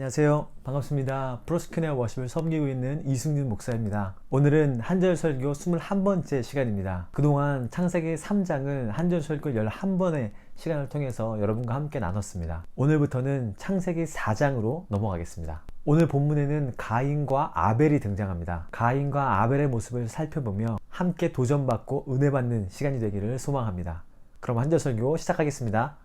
안녕하세요. 반갑습니다. 프로스크네어 워십을 섬기고 있는 이승윤 목사입니다. 오늘은 한절 설교 21번째 시간입니다. 그동안 창세기 3장을 한절 설교 11번의 시간을 통해서 여러분과 함께 나눴습니다. 오늘부터는 창세기 4장으로 넘어가겠습니다. 오늘 본문에는 가인과 아벨이 등장합니다. 가인과 아벨의 모습을 살펴보며 함께 도전받고 은혜받는 시간이 되기를 소망합니다. 그럼 한절 설교 시작하겠습니다.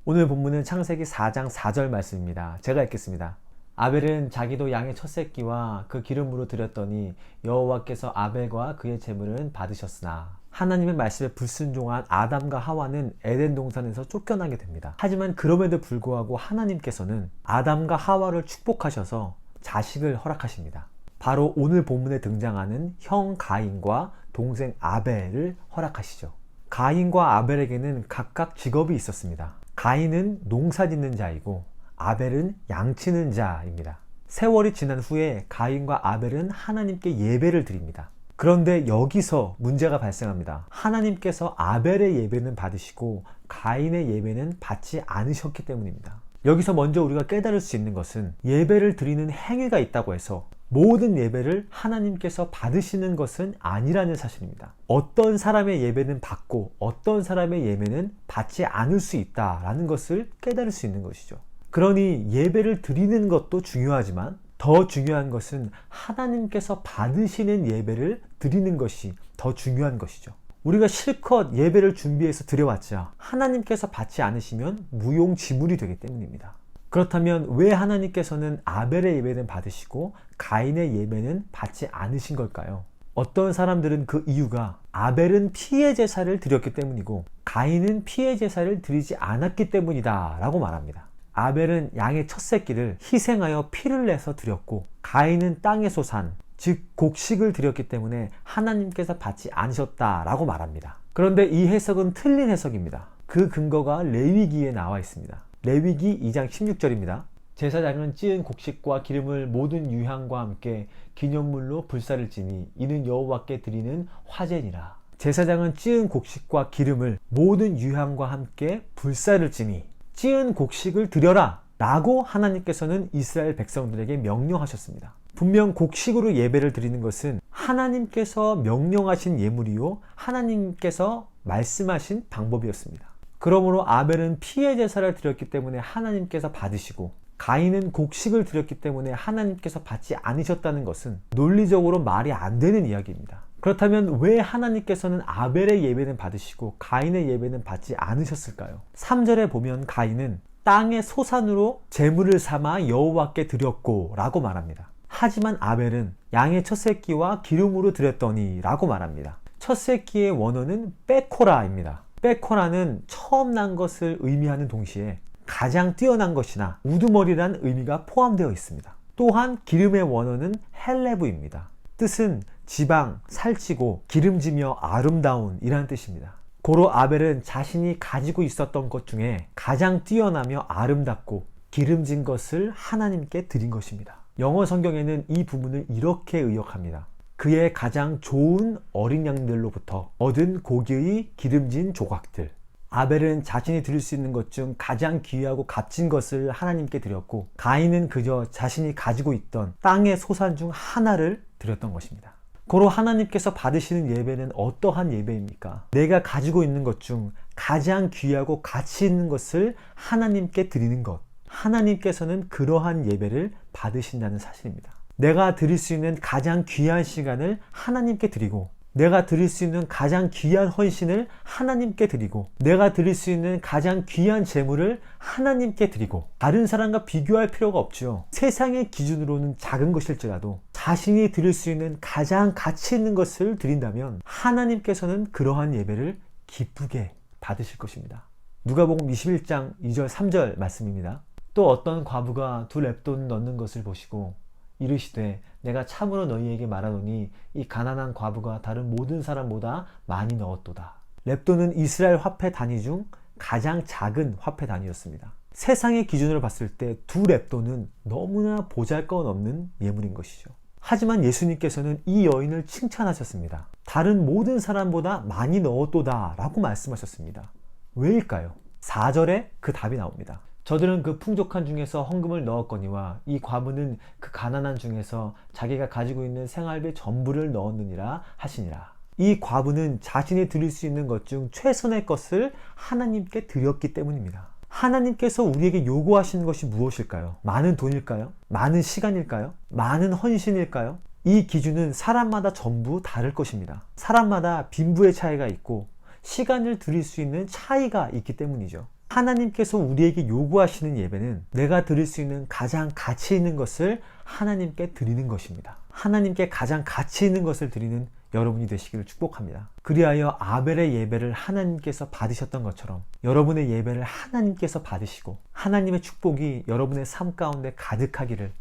오늘 본문은 창세기 4장 4절 말씀입니다. 제가 읽겠습니다. 아벨은 자기도 양의 첫 새끼와 그 기름으로 드렸더니 여호와께서 아벨과 그의 제물은 받으셨으나 하나님의 말씀에 불순종한 아담과 하와는 에덴 동산에서 쫓겨나게 됩니다. 하지만 그럼에도 불구하고 하나님께서는 아담과 하와를 축복하셔서 자식을 허락하십니다. 바로 오늘 본문에 등장하는 형 가인과 동생 아벨을 허락하시죠. 가인과 아벨에게는 각각 직업이 있었습니다. 가인은 농사 짓는 자이고 아벨은 양치는 자입니다. 세월이 지난 후에 가인과 아벨은 하나님께 예배를 드립니다. 그런데 여기서 문제가 발생합니다. 하나님께서 아벨의 예배는 받으시고 가인의 예배는 받지 않으셨기 때문입니다. 여기서 먼저 우리가 깨달을 수 있는 것은 예배를 드리는 행위가 있다고 해서 모든 예배를 하나님께서 받으시는 것은 아니라는 사실입니다. 어떤 사람의 예배는 받고 어떤 사람의 예배는 받지 않을 수 있다라는 것을 깨달을 수 있는 것이죠. 그러니 예배를 드리는 것도 중요하지만 더 중요한 것은 하나님께서 받으시는 예배를 드리는 것이 더 중요한 것이죠. 우리가 실컷 예배를 준비해서 드려왔자 하나님께서 받지 않으시면 무용지물이 되기 때문입니다. 그렇다면 왜 하나님께서는 아벨의 예배는 받으시고 가인의 예배는 받지 않으신 걸까요? 어떤 사람들은 그 이유가 아벨은 피의 제사를 드렸기 때문이고 가인은 피의 제사를 드리지 않았기 때문이다 라고 말합니다. 아벨은 양의 첫 새끼를 희생하여 피를 내서 드렸고 가인은 땅의 소산, 즉 곡식을 드렸기 때문에 하나님께서 받지 않으셨다라고 말합니다. 그런데 이 해석은 틀린 해석입니다. 그 근거가 레위기에 나와 있습니다. 레위기 2장 16절입니다. 제사장은 찌은 곡식과 기름을 모든 유향과 함께 기념물로 불사를 지니 이는 여호와께 드리는 화제니라. 제사장은 찌은 곡식과 기름을 모든 유향과 함께 불사를 지니 찌은 곡식을 드려라 라고 하나님께서는 이스라엘 백성들에게 명령하셨습니다. 분명 곡식으로 예배를 드리는 것은 하나님께서 명령하신 예물이요 하나님께서 말씀하신 방법이었습니다. 그러므로 아벨은 피의 제사를 드렸기 때문에 하나님께서 받으시고 가인은 곡식을 드렸기 때문에 하나님께서 받지 않으셨다는 것은 논리적으로 말이 안 되는 이야기입니다. 그렇다면 왜 하나님께서는 아벨의 예배는 받으시고 가인의 예배는 받지 않으셨을까요? 3절에 보면 가인은 땅의 소산으로 제물을 삼아 여호와께 드렸고 라고 말합니다. 하지만 아벨은 양의 첫 새끼와 기름으로 드렸더니 라고 말합니다. 첫 새끼의 원어는 빼코라입니다. 빼코라는 처음 난 것을 의미하는 동시에 가장 뛰어난 것이나 우두머리란 의미가 포함되어 있습니다. 또한 기름의 원어는 헬레브입니다. 뜻은 지방, 살찌고 기름지며 아름다운 이라는 뜻입니다. 고로 아벨은 자신이 가지고 있었던 것 중에 가장 뛰어나며 아름답고 기름진 것을 하나님께 드린 것입니다. 영어 성경에는 이 부분을 이렇게 의역합니다. 그의 가장 좋은 어린 양들로부터 얻은 고기의 기름진 조각들. 아벨은 자신이 드릴 수 있는 것 중 가장 귀하고 값진 것을 하나님께 드렸고 가인은 그저 자신이 가지고 있던 땅의 소산 중 하나를 드렸던 것입니다. 고로 하나님께서 받으시는 예배는 어떠한 예배입니까? 내가 가지고 있는 것 중 가장 귀하고 가치 있는 것을 하나님께 드리는 것. 하나님께서는 그러한 예배를 받으신다는 사실입니다. 내가 드릴 수 있는 가장 귀한 시간을 하나님께 드리고 내가 드릴 수 있는 가장 귀한 헌신을 하나님께 드리고 내가 드릴 수 있는 가장 귀한 재물을 하나님께 드리고 다른 사람과 비교할 필요가 없죠. 세상의 기준으로는 작은 것일지라도 자신이 드릴 수 있는 가장 가치 있는 것을 드린다면 하나님께서는 그러한 예배를 기쁘게 받으실 것입니다. 누가복음 21장 2절 3절 말씀입니다. 또 어떤 과부가 두 렙돈 넣는 것을 보시고 이르시되 내가 참으로 너희에게 말하노니 이 가난한 과부가 다른 모든 사람보다 많이 넣었도다. 렙돈은 이스라엘 화폐 단위 중 가장 작은 화폐 단위였습니다. 세상의 기준으로 봤을 때 두 렙돈은 너무나 보잘것없는 예물인 것이죠. 하지만 예수님께서는 이 여인을 칭찬하셨습니다. 다른 모든 사람보다 많이 넣었도다 라고 말씀하셨습니다. 왜일까요? 4절에 그 답이 나옵니다. 저들은 그 풍족한 중에서 헌금을 넣었거니와 이 과부는 그 가난한 중에서 자기가 가지고 있는 생활비 전부를 넣었느니라 하시니라. 이 과부는 자신이 드릴 수 있는 것 중 최선의 것을 하나님께 드렸기 때문입니다. 하나님께서 우리에게 요구하시는 것이 무엇일까요? 많은 돈일까요? 많은 시간일까요? 많은 헌신일까요? 이 기준은 사람마다 전부 다를 것입니다. 사람마다 빈부의 차이가 있고 시간을 드릴 수 있는 차이가 있기 때문이죠. 하나님께서 우리에게 요구하시는 예배는 내가 드릴 수 있는 가장 가치 있는 것을 하나님께 드리는 것입니다. 하나님께 가장 가치 있는 것을 드리는 여러분이 되시기를 축복합니다. 그리하여 아벨의 예배를 하나님께서 받으셨던 것처럼 여러분의 예배를 하나님께서 받으시고 하나님의 축복이 여러분의 삶 가운데 가득하기를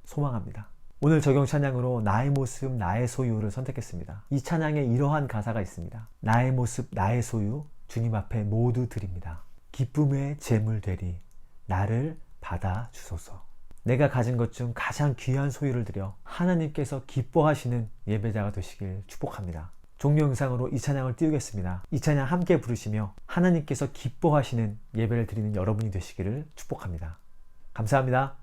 소망합니다. 오늘 적용 찬양으로 나의 모습 나의 소유를 선택했습니다. 이 찬양에 이러한 가사가 있습니다. 나의 모습 나의 소유 주님 앞에 모두 드립니다. 기쁨의 제물 되리 나를 받아 주소서. 내가 가진 것 중 가장 귀한 소유를 드려 하나님께서 기뻐하시는 예배자가 되시길 축복합니다. 종료 영상으로 이 찬양을 띄우겠습니다. 이 찬양 함께 부르시며 하나님께서 기뻐하시는 예배를 드리는 여러분이 되시기를 축복합니다. 감사합니다.